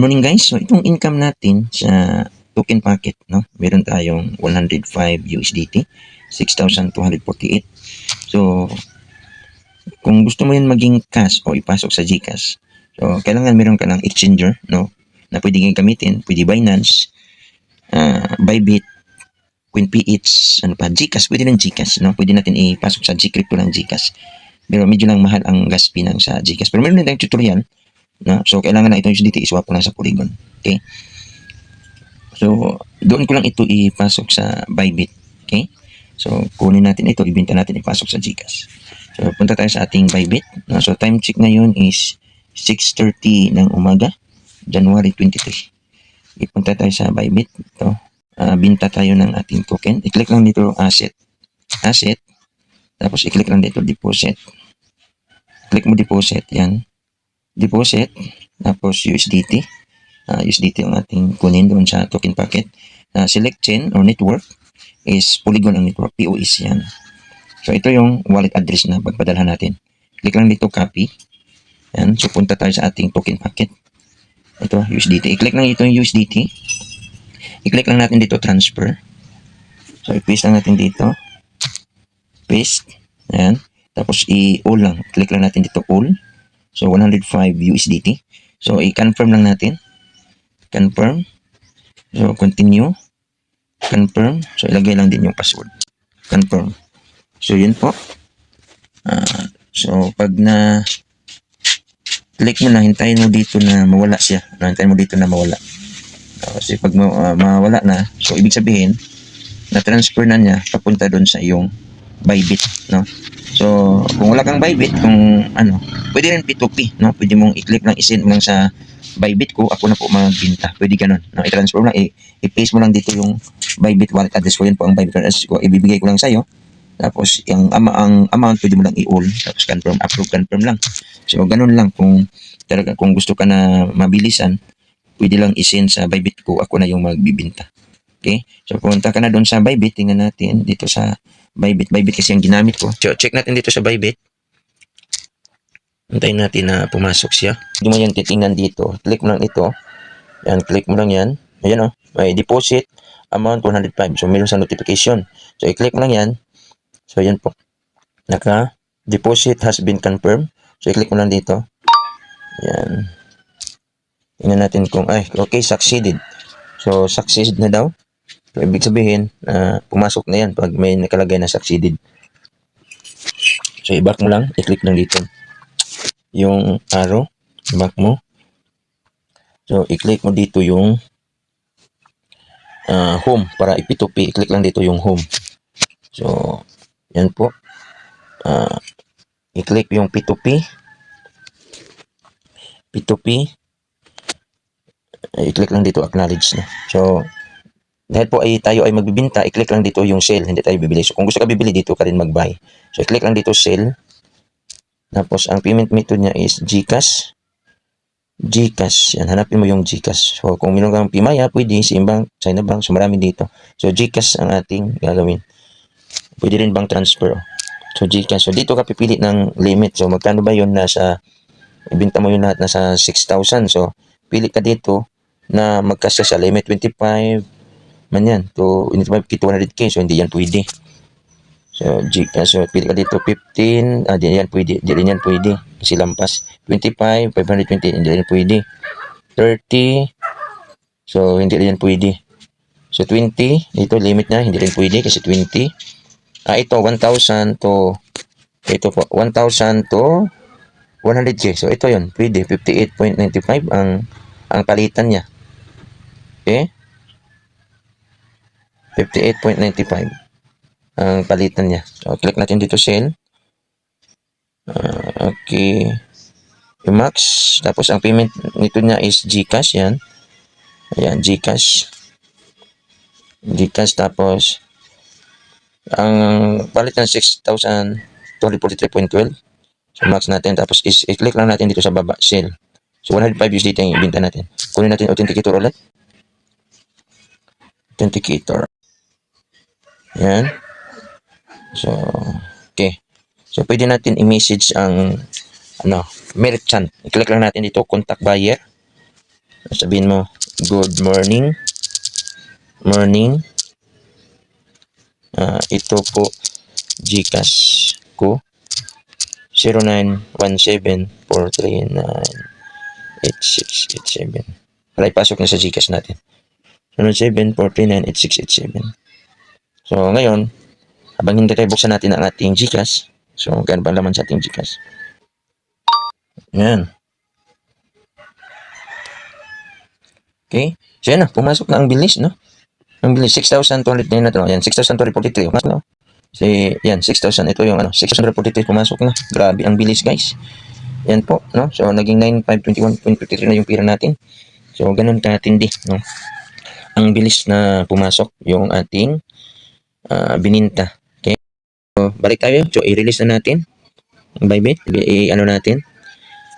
Morning guys, so itong income natin sa token packet, no? Meron tayong 105 USDT, 6,248. So, kung gusto mo yan maging cash o ipasok sa GCash, so kailangan meron ka ng exchanger, no? Na pwede kang gamitin, pwede Binance, Bybit, CoinPH, ano pa, GCash, pwede ng GCash, no? Pwede natin ipasok sa Gcrypto ng GCash. Pero medyo lang mahal ang gas fee ng sa GCash. Pero meron na tayong tutorial, no? So, kailangan na itong USDT iswap ko lang sa Polygon. Okay? So, doon ko lang ito ipasok sa Bybit. Okay? So, kunin natin ito, ibenta natin, ipasok sa GCash. So, punta tayo sa ating Bybit. So, time check ngayon is 6:30 ng umaga, January 23. Ipunta tayo sa Bybit. Ito. Binta tayo ng ating token. I-click lang dito asset. Asset. Tapos, i-click lang dito deposit. Click mo deposit. Yan. Deposit, tapos USDT. USDT ang ating kunin doon sa token packet. Select chain or network is Polygon ang network, POS yan. So ito yung wallet address na pagpadalhan natin. Click lang dito copy. Yan, so punta tayo sa ating token packet. Ito USDT. I-click lang dito yung USDT. I-click lang natin dito transfer. So i-paste lang natin dito. Paste. Yan. Tapos i-all lang. Click lang natin dito all. So, 105 USDT. So, i-confirm lang natin. Confirm. So, continue. Confirm. So, ilagay lang din yung password. Confirm. So, yun po. So, pag na click mo na, hintayin mo dito na mawala siya. Hintayin mo dito na mawala. Kasi pag mawala na, so, ibig sabihin, na-transfer na niya papunta doon sa iyong Bybit, no? So, kung wala kang Bybit, kung ano, pwede rin P2P, no? Pwede mong i-click lang, i-send mo lang sa Bybit ko, ako na po magbinta. Pwede ganun, no? I-transfer mo lang, i-paste mo lang dito yung Bybit wallet address ko, yun po ang Bybit address ko, ibibigay ko lang sa'yo. Tapos, ang amount, pwede mo lang i-all, tapos confirm, approve, confirm lang. So, ganun lang, kung talaga, kung gusto ka na mabilisan, pwede lang i-send sa Bybit ko, ako na yung magbibinta. Okay? So, punta ka na doon sa Bybit, tingnan natin dito sa Bybit. Bybit kasi ang ginamit ko. So, check natin dito sa Bybit. Antayin natin na pumasok siya. Hindi mo yan titingnan dito. Click mo lang ito. Yan, click mo lang yan. Ayan o. May deposit amount 105. So, meron sa notification. So, i-click mo lang yan. So, yan po. Deposit has been confirmed. So, i-click mo lang dito. Yan. Tingnan natin kung, okay, succeeded. So, succeeded na daw. So, ibig sabihin, pumasok na yan pag may nakalagay na succeeded. So, i-back mo lang. I-click lang dito yung arrow. I-back mo. So, i-click mo dito yung home para i-P2P. I-click lang dito yung home. So, yan po. I-click yung P2P. P2P. I-click lang dito acknowledge na. So, dahil po tayo ay magbibinta, i-click lang dito yung sell, hindi tayo bibili. So, kung gusto ka bibili, dito ka rin mag-buy. So, i-click lang dito sell. Tapos, ang payment method niya is GCash. GCash. Yan, hanapin mo yung GCash. So, kung meron kang Pimaya, pwede, Simbank, China Bank. So, marami dito. So, GCash ang ating gagawin. Pwede rin bank transfer. So, GCash. So, dito ka pipili ng limit. So, magkano ba yun? Ibenta mo yun lahat nasa 6,000. So, pili ka dito na magkasya sa limit 25 man yan to 25k to 100k, so hindi yan pwede. So GCash, so pili ka dito 15, di yan pwede, di rin yan pwede kasi lampas. 25, 520, hindi rin pwede. 30, so hindi rin yan pwede. So 20, dito limit na, hindi rin pwede kasi 20. Ito 1,000 to, ito po 1,000 to 100k, so ito yun, pwede. 58.95 ang palitan niya. Okay, 58.95 ang palitan niya. So, click natin dito sell. Okay. Yung max. Tapos, ang payment nito niya is GCash. Yan. Ayan, GCash. GCash. Tapos, ang palit ng 6,243.12. So, max natin. Tapos, i-click lang natin dito sa baba. Sell. So, 105 USDT ang ibenta natin. Kunin natin authenticator ulit. Authenticator. Yan. So, okay. So, pwede natin i-message ang merchant. I-click lang natin dito, contact buyer. Sabihin mo, good morning. Morning. Ito po, GCash ko. 0917-439-8687. Para ipasok na sa GCash natin. 0917-439-8687. So, ngayon, habang hindi tayo buksan natin ang ating GCash. So, gano'n ba laman sa ating GCash? Yan. Okay. So, yan na. Pumasok na ang bilis, no? Ang bilis. 6,209 na ito. Yan, 6,243. Pumasok na. Si, yan, 6,000. Ito yung 6,243 pumasok na. Grabe, ang bilis, guys. Yan po, no? So, naging 9,521.53 na yung pira natin. So, ganun katindi, no? Ang bilis na pumasok yung ating bininta. Okay? So, balik tayo. So, i-release na natin. Bybit. I-ano natin.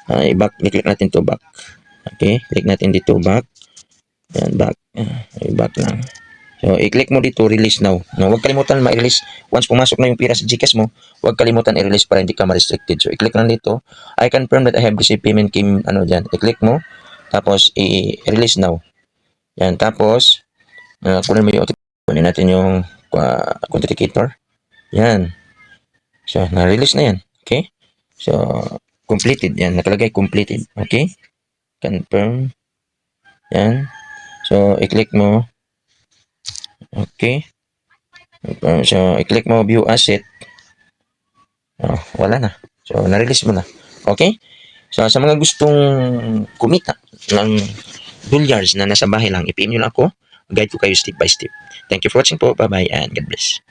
I-back. I-click natin to back. Okay? Click natin dito back. Yan, back. I-back lang. So, i-click mo dito, release now. No, huwag kalimutan ma-release. Once pumasok na yung pira sa GCash mo, huwag kalimutan i-release para hindi ka ma-restricted. So, i-click lang dito. I confirm that I have received payment came, dyan. I-click mo. Tapos, i-release now. Yan. Tapos, kunin mo yung OTP. Kunin natin yung authenticator. Yan. So, na-release na yan. Okay? So, completed. Yan. Nakalagay completed. Okay? Confirm. Yan. So, i-click mo. Okay. So, i-click mo view asset. Wala na. So, na-release mo na. Okay? So, sa mga gustong kumita ng dollars na nasa bahay lang, i-PM nyo lang ako. Guide ko kayo step by step. Thank you for watching po. Bye-bye and God bless.